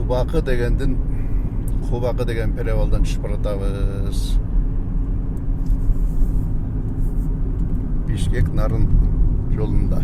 Кубакы дегендин Кубакы деген перевалдан түшүп баратабыз. Бишкек Нарын жолунда.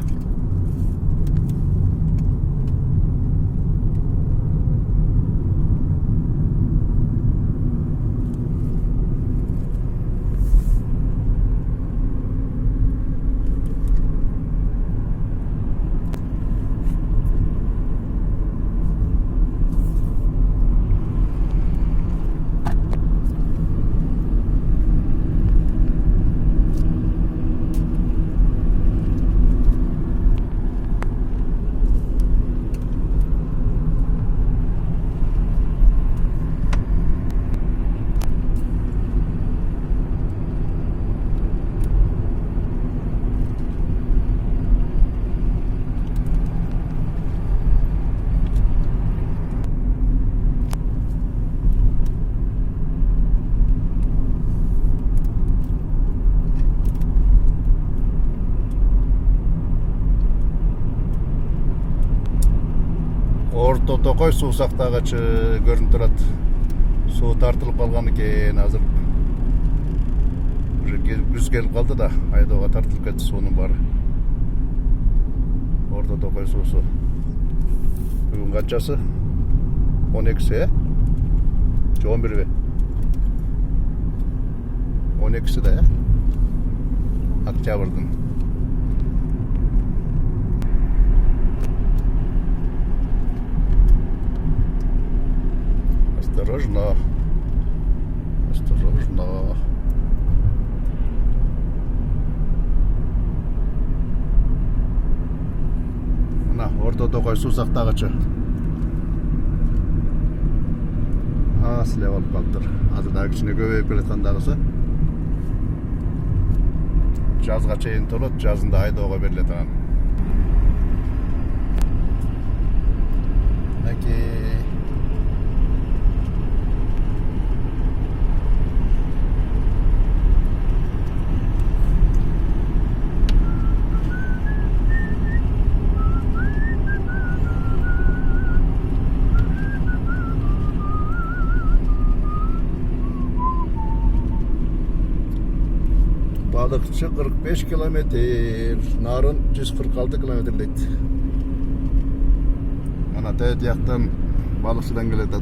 Орто Токой суусактагычы көрүнүп турат. Суу тартылып калган экен азыр. Уже күз келип калды да, айдоого тартылып кетти суунун баары. Орто Токой суусу. Бүгүн канчасы? 12-си, же 11-би? 12-си да, октябрдын. Осторожно. Осторожно. Мына Орто Токой суусактагычы. Силеп алып калыптыр. Азыр дагы кичине көбөйүп келаткан дагысы. Жазга чейин толот, жазында айдоого берилет анан. Окей. Балыкчы 45 километр, Нарын 146 километр дейт. Мына тияктан балыкчыдан келет.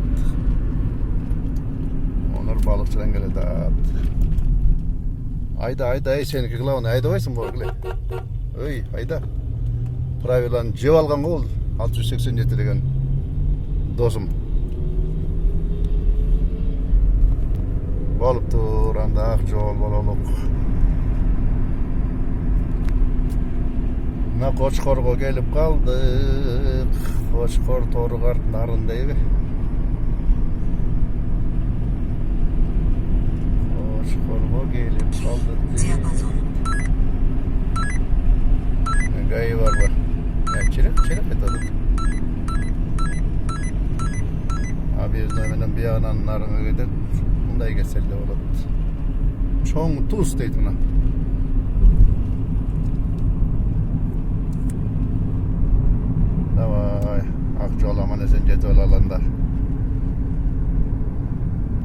Онор балыкчыдан келет. Айда, сеники кылабын айдабайсың бо келе. Ой, айда. Правиланы жеп алган го, 687 деген досум. Болуптур, анда ак жол бололук. Мына Кочкорго келип калдык. Кочкор Торгар Нарын дейби. Кочкорго келип калдык. Гайы барбы? Чирек айтады. Объездной менен биягынан Нарынга кетет. Мындай кеселде болот. Чоң туз дейт мына.